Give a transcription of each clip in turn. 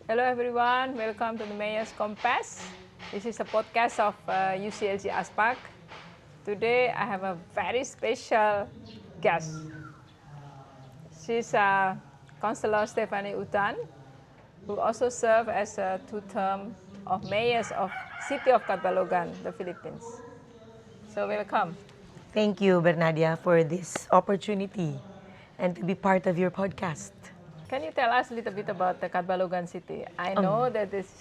Hello everyone, welcome to the Mayor's Compass. This is a podcast of UCLG ASPAC. Today I have a very special guest. She's Councillor Stephanie Utan, who also served as a two-term of mayors of City of Catbalogan, the Philippines. So welcome. Thank you, Bernadia, for this opportunity and to be part of your podcast. Can you tell us a little bit about the Catbalogan City? I know that it's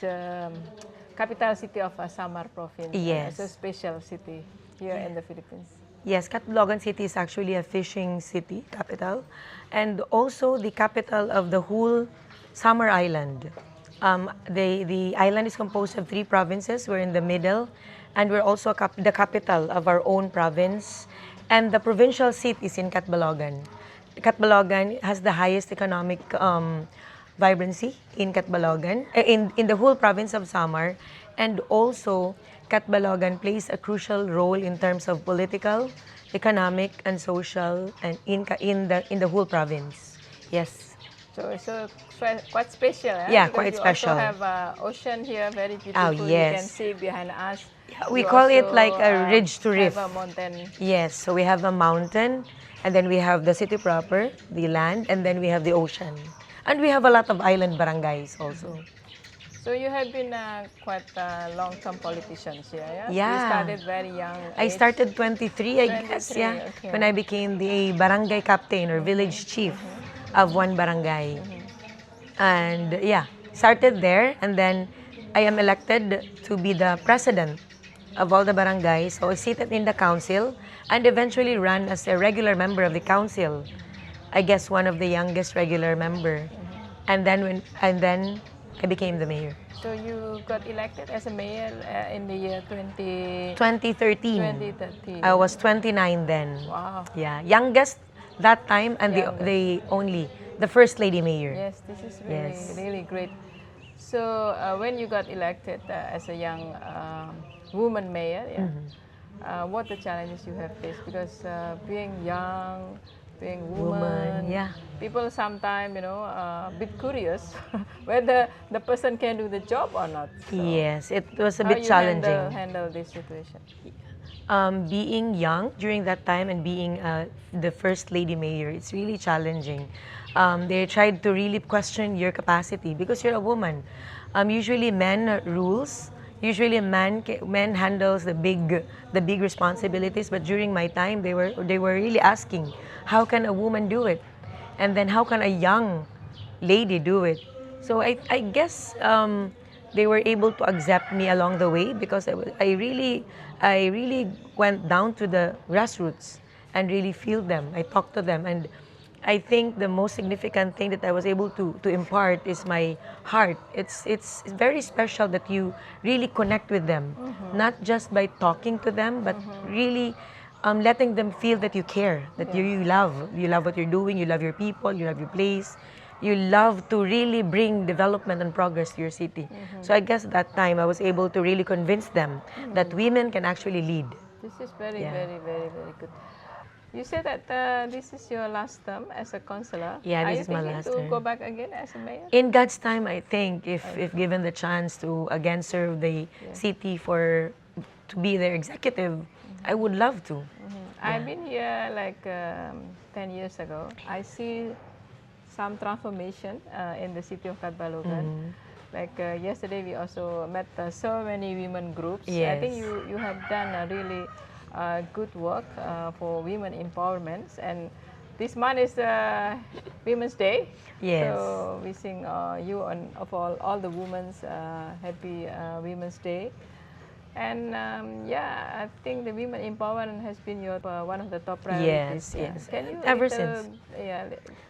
capital city of Samar province. Yes. It's a special city here in the Philippines. Yes, Catbalogan City is actually a fishing city, capital, and also the capital of the whole Samar Island. The island is composed of 3 provinces. We're in the middle, and we're also the capital of our own province, and the provincial seat is in Catbalogan. Catbalogan has the highest economic vibrancy in Catbalogan, in the whole province of Samar, and also Catbalogan plays a crucial role in terms of political, economic, and social, and in the whole province. Yes. So it's quite special. Yeah, because quite special. You also have ocean here, very beautiful. Oh, yes. You can see behind us. Yeah, we You call it also, like a ridge to rift. Have a mountain. Yes, so we have a mountain, and then we have the city proper, the land, and then we have the ocean. And we have a lot of island barangays also. So you have been quite a long-term politician here, yeah? Yeah. You started very young. I started 23, I guess, 23, yeah, okay. when I became the barangay captain or village chief of one barangay. And yeah, started there, and then I am elected to be the president of all the barangays. So I seated in the council and eventually ran as a regular member of the council. I guess one of the youngest regular member. And then I became the mayor. So you got elected as a mayor in the year 2013. 2013. I was 29 then. Wow. Yeah, youngest that time, and the first lady mayor. Yes, this is really, Yes. really great. So when you got elected as a young woman mayor, what the challenges you have faced? Because being young, being woman, yeah. people sometimes, a bit curious whether the person can do the job or not. So Yes, it was a how bit you challenging. handle this situation? Being young during that time and being the first lady mayor, it's really challenging. They tried to really question your capacity because you're a woman. Usually men rules. Usually men handles the big responsibilities. But during my time, they were really asking, how can a woman do it? And then how can a young lady do it? So I guess they were able to accept me along the way because I really went down to the grassroots and really feel them. I talked to them, and I think the most significant thing that I was able to impart is my heart. It's very special that you really connect with them, not just by talking to them, but really letting them feel that you care, that you love what you're doing, you love your people, you love your place. You love to really bring development and progress to your city. So I guess at that time I was able to really convince them that women can actually lead. This is very, Yeah. very, very, very good. You said that this is your last term as a councillor. Yeah, Are this is you my thinking last to term. go back again as a mayor? In God's time, I think, if given the chance to again serve the city to be their executive, I would love to. I've been here like 10 years ago. I see some transformation in the city of Catbalogan. Like yesterday, we also met so many women groups. I think Yes. you have done a really good work for women empowerment. And this month is Women's Day. Yes. So wishing you and of all the women's happy Women's Day. And I think the women empowerment has been your one of the top priorities. Yes. Can you Ever since.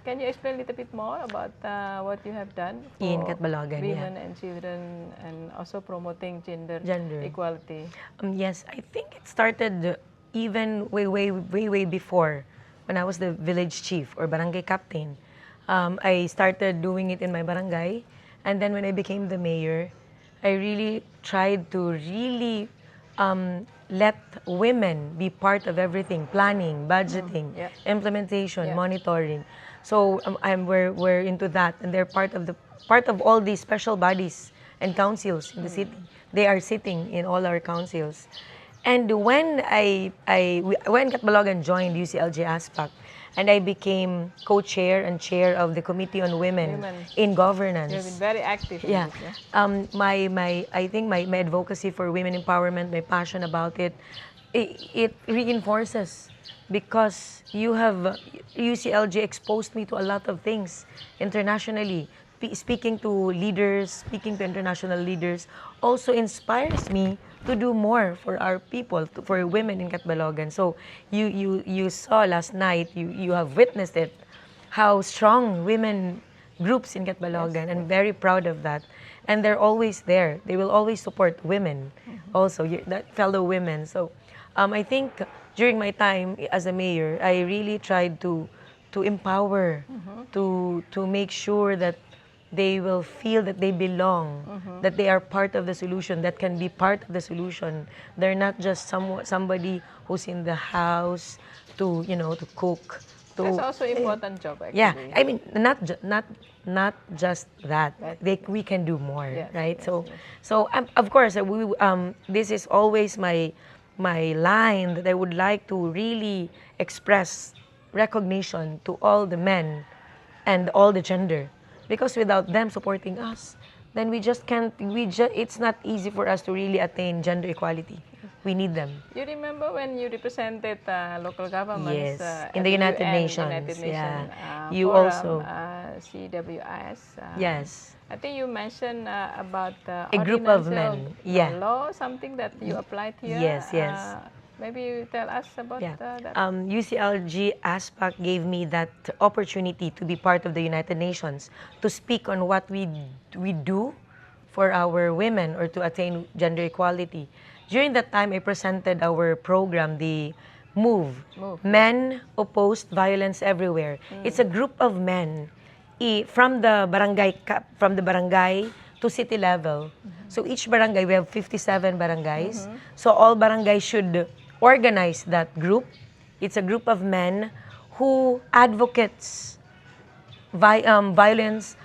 Can you explain a little bit more about what you have done for In Catbalogan, women and children, and also promoting gender equality? Yes, I think it started even way before when I was the village chief or barangay captain. I started doing it in my barangay, and then when I became the mayor, I really tried to let women be part of everything, planning, budgeting, implementation, monitoring. So we're into that, and they're part of all these special bodies and councils in the city. They are sitting in all our councils. And when Catbalogan joined UCLG ASPAC, and I became co-chair and chair of the Committee on Women in Governance. You've been very active in Yeah. this, yeah? I think my advocacy for women empowerment, my passion about it reinforces, because UCLG exposed me to a lot of things internationally. Speaking to leaders, speaking to international leaders, also inspires me to do more for our people, for women in Catbalogan. So you saw last night, you have witnessed it, how strong women groups in Catbalogan, and very proud of that. And they're always there. They will always support women, also that fellow women. So I think during my time as a mayor, I really tried to empower, to make sure that they will feel that they belong, that they are part of the solution, that can be part of the solution. They're not just somebody who's in the house to cook. That's also important job, actually. Yeah, I mean, not just that. We can do more, right? So of course, this is always my line, that I would like to really express recognition to all the men and all the gender. Because without them supporting us, then we just can't, it's not easy for us to really attain gender equality. We need them. You remember when you represented local governments in the United Nations? United Nations Yeah. You forum, also. CWIS. Yes. I think you mentioned about A group of ordinance men. Yeah. law, something that you applied here. Yes, yes. Maybe you tell us about that. UCLG ASPAC gave me that opportunity to be part of the United Nations, to speak on what we do for our women, or to attain gender equality. During that time, I presented our program, the MOVE, Men Opposed Violence Everywhere. It's a group of men from the barangay to city level. So each barangay, we have 57 barangays. So all barangays should organize that group. It's a group of men who advocates violence,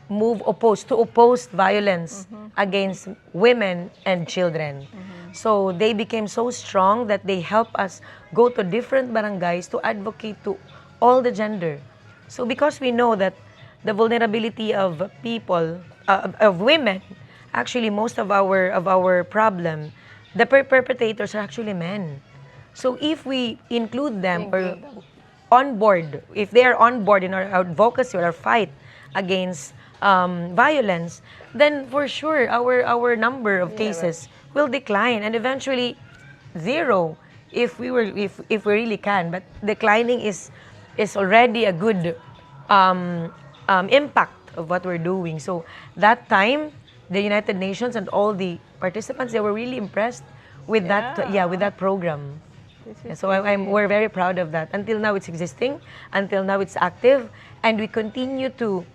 to oppose violence against women and children. So they became so strong that they help us go to different barangays to advocate to all the gender. So because we know that the vulnerability of people, of women, actually most of our problem, the perpetrators are actually men. So if we include them or on board, if they are on board in our advocacy or our fight against violence, then for sure our number of cases will decline, and eventually zero if we really can. But declining is already a good impact of what we're doing. So that time, the United Nations and all the participants, they were really impressed with that program. So we're very proud of that. Until now, it's existing. Until now, it's active, and we continue to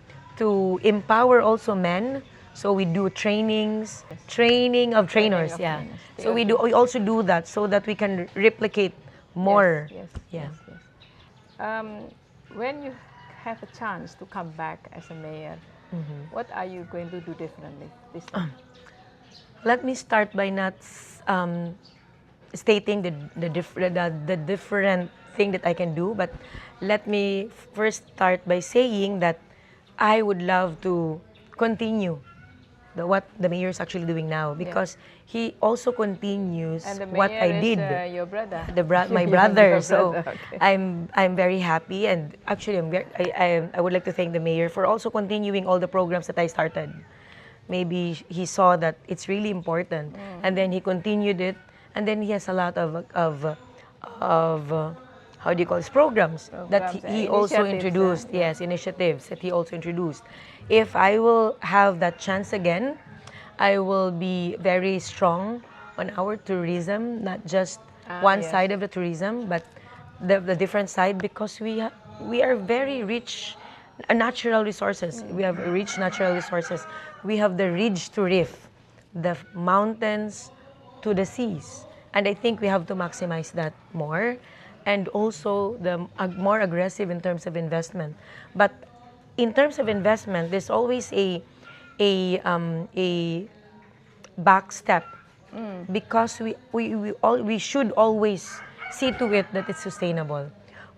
empower also men. So we do training of trainers. So we also do that so that we can replicate more. Yes. When you have a chance to come back as a mayor, what are you going to do differently this time? Let me start by not stating the different thing that I can do, but let me first start by saying that I would love to continue what the mayor is actually doing now, because he also continues what I did. And your brother. My brother. Your So brother, okay. I'm very happy, and actually I would like to thank the mayor for also continuing all the programs that I started. Maybe he saw that it's really important, and then he continued it, and then he has a lot of how do you call this, programs that he also introduced. Yes, initiatives that he also introduced. If I will have that chance again, I will be very strong on our tourism, not just one side of the tourism, but the different side, because we are very rich natural resources. We have rich natural resources. We have the ridge to reef, the mountains to the seas. And I think we have to maximize that more. and also the more aggressive in terms of investment. But in terms of investment, there's always a back step because we should always see to it that it's sustainable.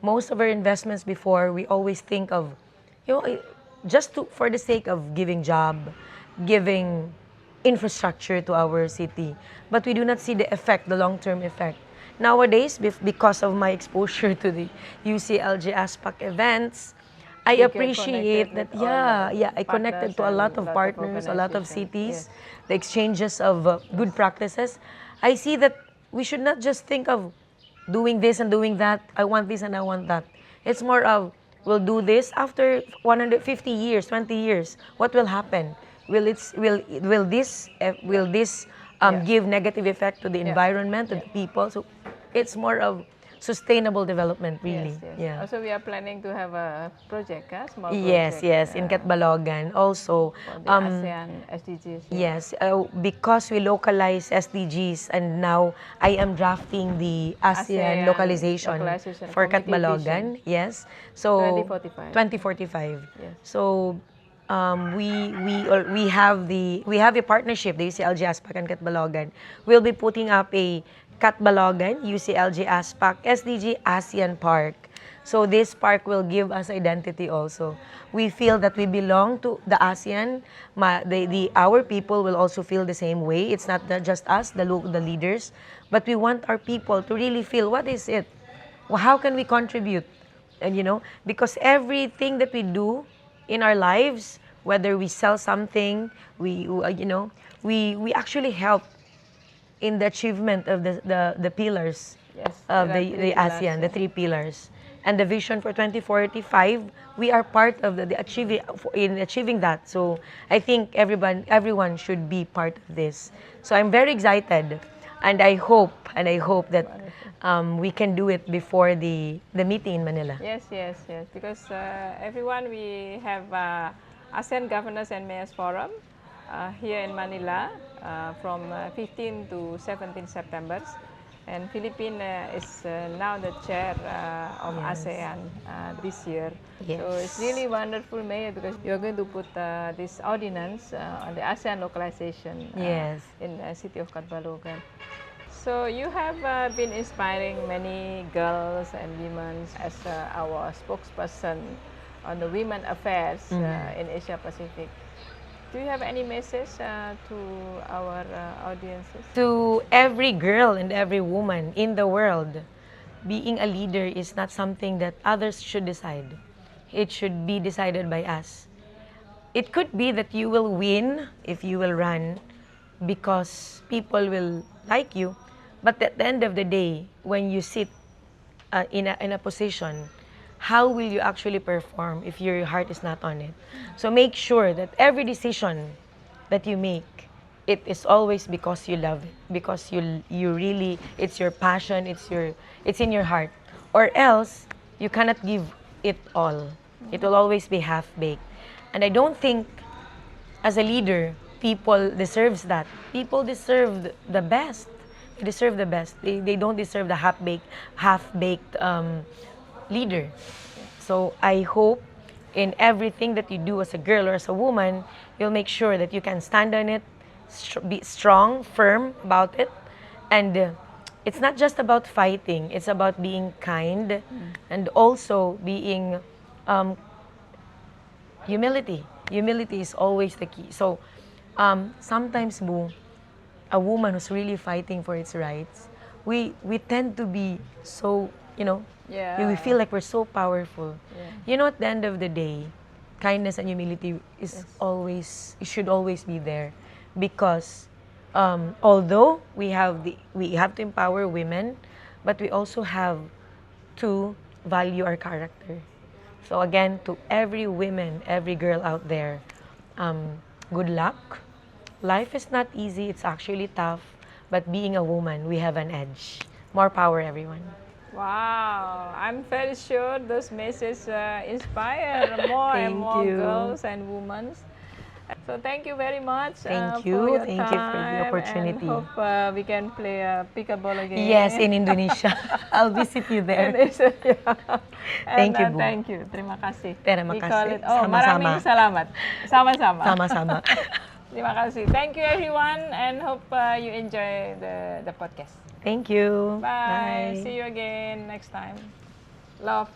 Most of our investments before, we always think of, just for the sake of giving job, giving infrastructure to our city, but we do not see the effect, the long-term effect. Nowadays, because of my exposure to the UCLG ASPAC events, I You get appreciate connected that, with all the I connected to a partners lot and of partners, a lot of organizations. cities, Yes. the exchanges of good practices. I see that we should not just think of doing this and doing that. I want this and I want that. It's more of, we'll do this after 150 years, 20 years. What will happen? Will this Yeah. give negative effect to the Yeah. environment, to Yeah. the people? So it's more of sustainable development, really. Yes, yes. Yeah. Also, we are planning to have a project, small Yes, project yes, in Catbalogan. Also, for the ASEAN SDGs. Yeah. yes, because we localize SDGs, and now I am drafting the ASEAN localization for committee vision, Catbalogan. Yes, so 2045. 2045. Yes. So we have a partnership, the UCLG ASPAC and Catbalogan. We'll be putting up a Catbalogan UCLG ASPAC SDG ASEAN Park. So this park will give us identity also. We feel that we belong to the ASEAN. Our people will also feel the same way. It's not just us, the leaders, but we want our people to really feel, what is it? How can we contribute? And because everything that we do in our lives, whether we sell something, we actually help in the achievement of the pillars Yes, of there are the three pillars, ASEAN, the yeah. three pillars. And the vision for 2045, we are part of achieving that. So I think everyone should be part of this. So I'm very excited, and I hope that we can do it before the meeting in Manila. Yes, yes, yes. Because everyone, we have ASEAN Governors and Mayors Forum here in Manila from 15 to 17 September. And Philippines is now the chair of Yes. ASEAN this year. Yes. So it's really wonderful, Mayor, because you're going to put this ordinance on the ASEAN localization Yes. in the city of Catbalogan. So you have been inspiring many girls and women as our spokesperson on the women affairs in Asia Pacific. Do you have any message to our audiences? To every girl and every woman in the world, being a leader is not something that others should decide. It should be decided by us. It could be that you will win if you will run because people will like you. But at the end of the day, when you sit in a position, how will you actually perform if your heart is not on it? So make sure that every decision that you make, it is always because you love it, because you really, it's your passion, it's in your heart. Or else you cannot give it all. It will always be half baked. And I don't think as a leader, people deserves that. People deserve the best. They deserve the best. They don't deserve the half-baked leader. So I hope in everything that you do as a girl or as a woman, you'll make sure that you can stand on it, be strong, firm about it. And it's not just about fighting. It's about being kind and also being humility. Humility is always the key. So sometimes, Boo, a woman who's really fighting for its rights, we tend to be so, Yeah. we feel like we're so powerful. Yeah. At the end of the day, kindness and humility it should always be there, because although we have to empower women, but we also have to value our character. So again, to every woman, every girl out there, good luck. Life is not easy, it's actually tough, but being a woman, we have an edge. More power, everyone. Wow, I'm very sure those messages inspire more and Thank more you. girls and women. So thank you very much Thank for you. your Thank you for the time, opportunity. and hope we can play pickleball again. Yes, in Indonesia. I'll visit you there. And Thank you, Bu. thank you. Terima kasih. Terima We kasih. call it, oh, Sama-sama. maraming salamat. Sama-sama. Sama-sama. Terima kasih. Thank you everyone, and hope you enjoy the podcast. Thank you. Bye. Bye. See you again next time. Love.